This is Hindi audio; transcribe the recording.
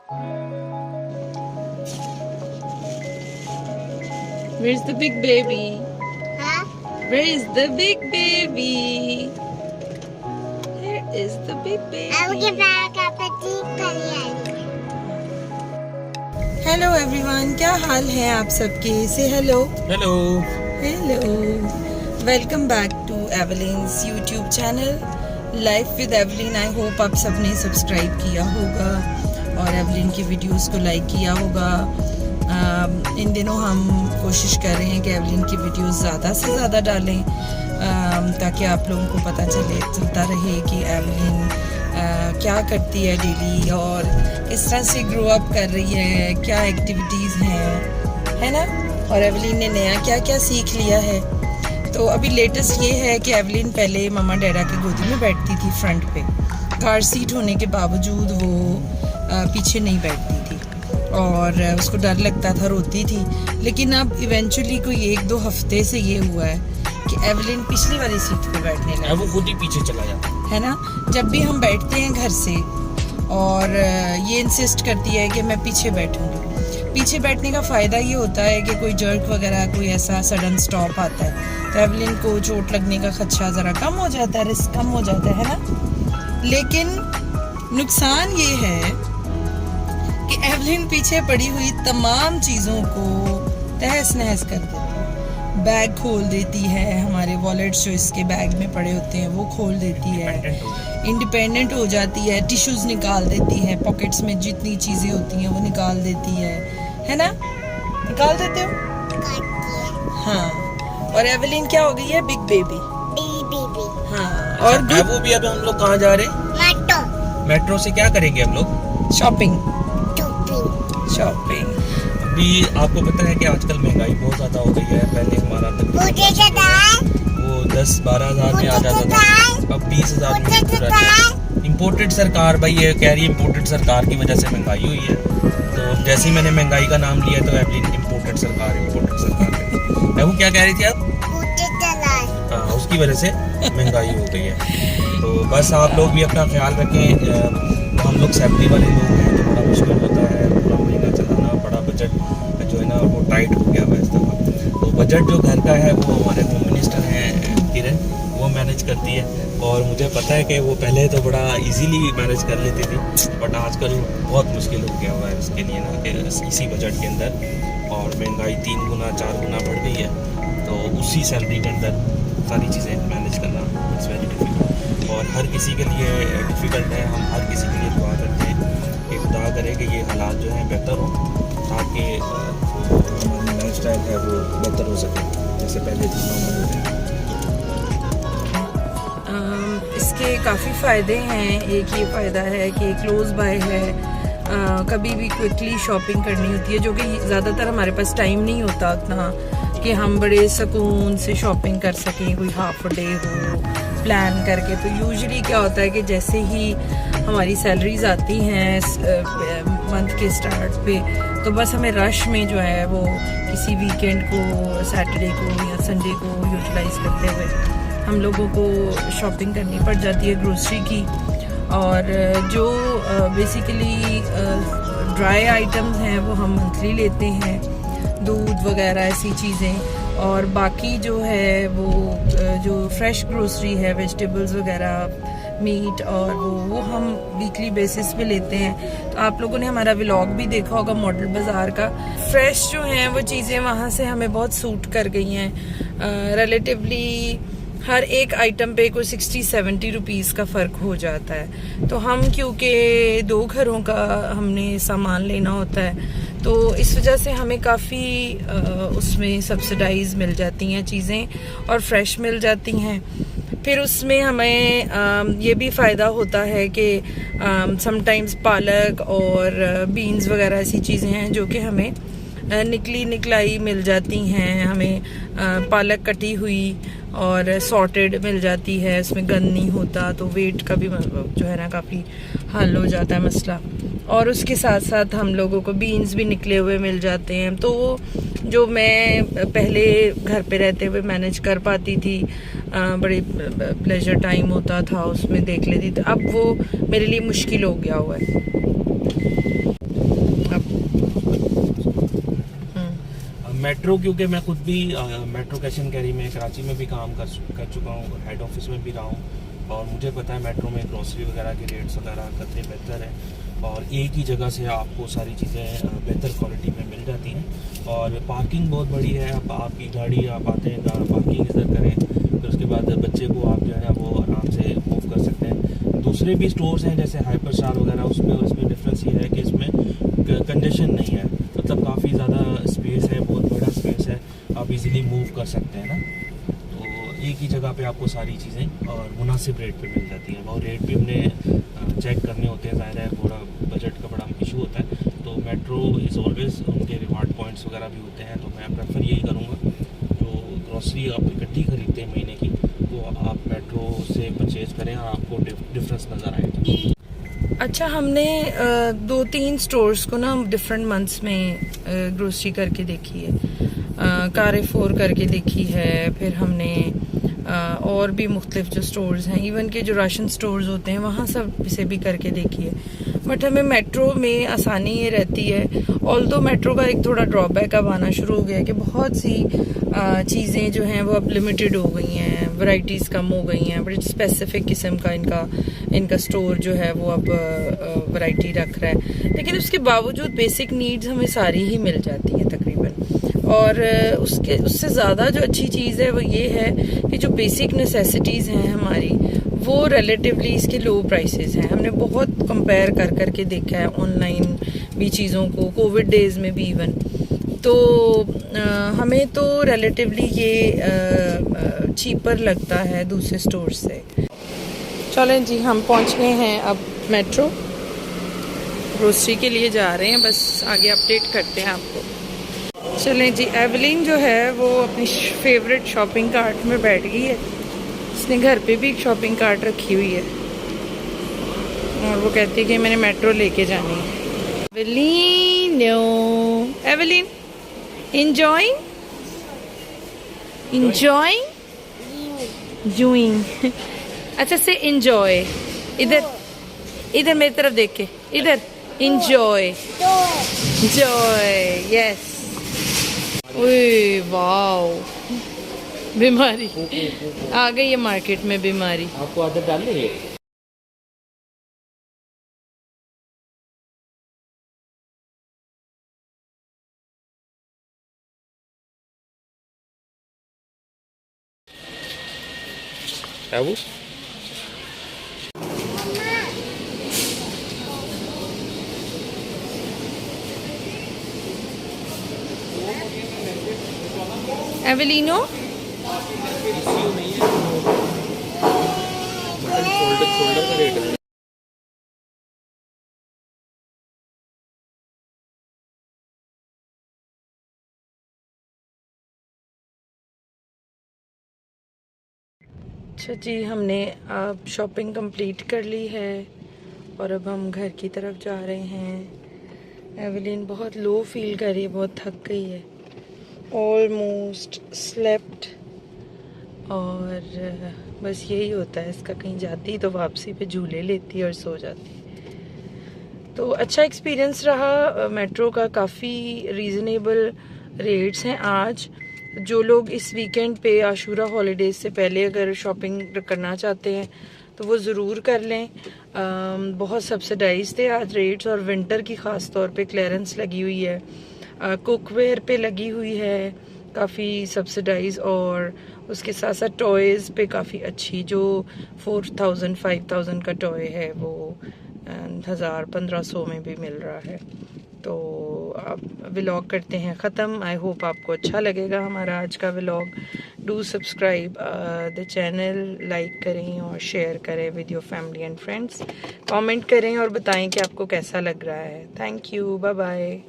Where's the big baby? Huh? Where is the big baby? Here is the big baby. I will give back up a deep biryani. Hello everyone, क्या हाल है आप सबके? से hello hello. Hello, welcome back to Evelyn's YouTube channel life with Evelyn. I hope आप सबने सब्सक्राइब किया होगा और एवलिन की वीडियोस को लाइक किया होगा। इन दिनों हम कोशिश कर रहे हैं कि एवलिन की वीडियोस ज़्यादा से ज़्यादा डालें ताकि आप लोगों को पता चलता रहे कि एवलिन क्या करती है डेली और किस तरह से ग्रो अप कर रही है, क्या एक्टिविटीज़ हैं, है ना। और एवलिन ने नया क्या क्या सीख लिया है। तो अभी लेटेस्ट ये है कि एवलिन पहले मम्मा डैडा की गोदी में बैठती थी फ्रंट पे, कार सीट होने के बावजूद वो पीछे नहीं बैठती थी और उसको डर लगता था, रोती थी। लेकिन अब इवेंचुअली कोई 1-2 हफ्ते से ये हुआ है कि एवलिन पिछली वाली सीट पे बैठने लगी। वो खुद ही पीछे चला जाता है ना। जब भी हम बैठते हैं घर से और ये इंसिस्ट करती है कि मैं पीछे बैठूंगी। पीछे बैठने का फ़ायदा ये होता है कि कोई जर्क वगैरह, कोई ऐसा सडन स्टॉप आता है तो एवलिन को चोट लगने का खदशा ज़रा कम हो जाता है, रिस्क कम हो जाता है ना। लेकिन नुकसान ये है कि एवलिन पीछे पड़ी हुई तमाम चीज़ों को तहस नहस कर देती है। बैग खोल देती है, हमारे वॉलेट्स जो इसके बैग में पड़े होते हैं वो खोल देती है, इंडिपेंडेंट हो जाती है, टिश्यूज निकाल देती है, पॉकेट्स में जितनी चीज़ें होती हैं वो निकाल देती है ना। निकाल देते हो? हाँ। और एवलिन क्या हो गई है? Big baby. Baby. हाँ। और और वो भी। अभी हम लोग कहाँ जा रहे हैं? Mato. मेट्रो से क्या करेंगे हम लोग? शॉपिंग। Topping. अभी आपको पता है कि आजकल महंगाई बहुत ज़्यादा हो गई है। पहले हमारा मुझे जो दाल, वो 10-12 हज़ार में आ जाता था, अब 20,000 में पूरा है। इम्पोर्टेड सरकार, भाई ये कह रही है इम्पोर्टेड सरकार की वजह से महंगाई हुई है। तो जैसे ही मैंने महंगाई का नाम लिया तो एवलिन इम्पोर्टेड सरकार वो क्या कह रही थी आप? मुझे दाल। हाँ, उसकी वजह से महंगाई हो गई है। तो बस आप लोग भी अपना ख्याल रखें। हम लोग सैलरी वाले लोग हैं तो बड़ा मुश्किल होता है पूरा महीना चलाना। बड़ा बजट जो है ना वो टाइट हो गया हुआ इस दफ़ा। तो बजट जो घर का है वो हमारे होम मिनिस्टर हैं किरण, वो मैनेज करती है। और मुझे पता है कि वो पहले तो बड़ा इजीली मैनेज कर लेती थी, बट आजकल बहुत मुश्किल हो गया हुआ है उसके लिए ना कि इसी बजट के अंदर। और महंगाई 3 गुना 4 गुना बढ़ गई है, तो उसी सैलरी के अंदर सारी चीज़ें मैनेज करना इट्स वेरी डिफिकल्ट। और हर किसी के लिए डिफ़िकल्ट है। हम हर किसी के लिए दुआ करते हैं कि खुदा करे कि ये हालात जो हैं बेहतर हो, ताकि लाइफ स्टाइल है वो बेहतर हो सके जैसे पहले थी, नॉर्मल हो जाए। इसके काफ़ी फ़ायदे हैं। एक ये फ़ायदा है कि क्लोज बाय है, कभी भी क्विकली शॉपिंग करनी होती है, जो कि ज़्यादातर हमारे पास टाइम नहीं होता उतना कि हम बड़े सुकून से शॉपिंग कर सकें, कोई हाफ डे हो प्लान करके। तो यूजुअली क्या होता है कि जैसे ही हमारी सैलरीज आती हैं मंथ के स्टार्ट पे, तो बस हमें रश में जो है वो किसी वीकेंड को, सैटरडे को या संडे को यूटिलाइज करते हुए हम लोगों को शॉपिंग करनी पड़ जाती है ग्रोसरी की। और जो बेसिकली ड्राई आइटम्स हैं वो हम मंथली लेते हैं, दूध वगैरह ऐसी चीज़ें। और बाकी जो है वो जो फ्रेश ग्रोसरी है, वेजिटेबल्स वगैरह, मीट और वो हम वीकली बेसिस पे लेते हैं। तो आप लोगों ने हमारा व्लॉग भी देखा होगा मॉडल बाज़ार का। फ्रेश जो हैं वो चीज़ें वहाँ से हमें बहुत सूट कर गई हैं। रिलेटिवली हर एक आइटम पे कोई 60-70 रुपीज़ का फ़र्क हो जाता है। तो हम क्योंकि 2 घरों का हमने सामान लेना होता है, तो इस वजह से हमें काफ़ी उसमें सब्सिडाइज मिल जाती हैं चीज़ें और फ्रेश मिल जाती हैं। फिर उसमें हमें ये भी फ़ायदा होता है कि समटाइम्स पालक और बीन्स वगैरह ऐसी चीज़ें हैं जो कि हमें निकली निकलाई मिल जाती हैं। हमें पालक कटी हुई और सॉर्टेड मिल जाती है, उसमें गंद नहीं होता, तो वेट का भी जो है ना काफ़ी हल हो जाता है मसला। और उसके साथ साथ हम लोगों को बीन्स भी निकले हुए मिल जाते हैं। तो जो मैं पहले घर पे रहते हुए मैनेज कर पाती थी, बड़ी प्लेजर टाइम होता था, उसमें देख लेती थी, अब वो मेरे लिए मुश्किल हो गया हुआ है। मेट्रो, क्योंकि मैं खुद भी मेट्रो कैश एंड कैरी में कराची में भी काम कर चुका हूँ और हेड ऑफिस में भी रहा हूँ, और मुझे पता है मेट्रो में ग्रोसरी वगैरह के रेट्स वगैरह कतई बेहतर है और एक ही जगह से आपको सारी चीज़ें बेहतर क्वालिटी में मिल जाती हैं। और पार्किंग बहुत बड़ी है, अब आपकी गाड़ी आप आते हैं पार्किंग इधर करें, फिर उसके बाद बच्चे को आप जो है वो आराम से मूव कर सकते हैं। दूसरे भी स्टोर्स हैं जैसे हाइपर स्टार वगैरह, उसमें और इसमें डिफरेंस ये है कि इसमें कंजेशन नहीं है, मतलब काफ़ी ज़्यादा स्पेस है, बहुत बड़ा स्पेस है, आप इजीली मूव कर सकते हैं ना। तो एक ही जगह पे आपको सारी चीज़ें और मुनासिब रेट पे मिल जाती हैं, और रेट भी हमने चेक करने होते हैं, ज़ाहिर है थोड़ा बजट का बड़ा इशू होता है। तो मेट्रो इज़ ऑलवेज, उनके रिवार्ड पॉइंट्स वगैरह भी होते हैं, तो मैं प्रेफर यही करूँगा जो ग्रॉसरी आप इकट्ठी खरीदते हैं महीने की, वो आप मेट्रो से परचेज़ करें और आपको डिफरेंस नज़र आएगा। अच्छा, हमने 2-3 स्टोर्स को ना डिफरेंट मंथ्स में ग्रोसरी करके देखी है, कारेफोर करके देखी है, फिर हमने और भी मुख्तलिफ जो स्टोर्स हैं, इवन के जो राशन स्टोर्स होते हैं वहाँ सब से भी करके देखी है। बट हमें मेट्रो में आसानी ये रहती है, ऑल्दो मेट्रो का एक थोड़ा ड्रॉबैक अब आना शुरू हो गया है कि बहुत सी चीज़ें जो हैं वो अब लिमिटेड हो गई हैं, वैरायटीज़ कम हो गई हैं, बड़ी स्पेसिफिक किस्म का इनका स्टोर जो है वो अब वैरायटी रख रहा है। लेकिन उसके बावजूद बेसिक नीड्स हमें सारी ही मिल जाती हैं तकरीबन, और उससे ज़्यादा जो अच्छी चीज़ है वो ये है कि जो बेसिक नेसेसिटीज़ हैं हमारी, वो रिलेटिवली इसके लो प्राइसेस हैं। हमने बहुत कंपेयर कर के देखा है ऑनलाइन भी चीज़ों को, कोविड डेज़ में भी इवन, तो हमें तो रिलेटिवली ये चीपर लगता है दूसरे स्टोर से। चलें जी, हम पहुंच गए हैं अब मेट्रो, ग्रोसरी के लिए जा रहे हैं, बस आगे अपडेट करते हैं आपको। चलें जी, एवलिन जो है वो अपनी फेवरेट शॉपिंग कार्ट में बैठ गई है, उसने घर पे भी एक शॉपिंग कार्ट रखी हुई है और वो कहती है कि मैंने मेट्रो लेके जानी है। एवलिन, enjoying doing अच्छा से enjoy, इधर मेरी तरफ देख के, इधर enjoy, yes। ओए वाओ, बीमारी आ गई है मार्केट में, बीमारी आपको आदत डाल रही है। क्या वो? एवेलिनो, शोल्डर का रेट है। अच्छा जी, हमने अब शॉपिंग कंप्लीट कर ली है और अब हम घर की तरफ जा रहे हैं। एवेलिन बहुत लो फील कर रही है, बहुत थक गई है, ऑलमोस्ट स्लेप्ट, और बस यही होता है इसका, कहीं जाती तो वापसी पे झूले लेती और सो जाती। तो अच्छा एक्सपीरियंस रहा मेट्रो का, काफ़ी रीज़नेबल रेट्स हैं। आज जो लोग इस वीकेंड पे आशूरा हॉलीडेज से पहले अगर शॉपिंग करना चाहते हैं तो वो ज़रूर कर लें। बहुत सब्सिडाइज थे आज रेट्स, और विंटर की ख़ास तौर पे क्लियरेंस लगी हुई है, कुकवेयर पे लगी हुई है काफ़ी सब्सिडाइज, और उसके साथ साथ टॉयज़ पे काफ़ी अच्छी, जो 4000-5000 का टॉय है वो 1000-1500 में भी मिल रहा है। तो अब व्लॉग करते हैं ख़त्म। आई होप आपको अच्छा लगेगा हमारा आज का vlog. Do subscribe the channel, like करें और शेयर करें with your family and friends. Comment करें और बताएं कि आपको कैसा लग रहा है। Thank you, bye bye.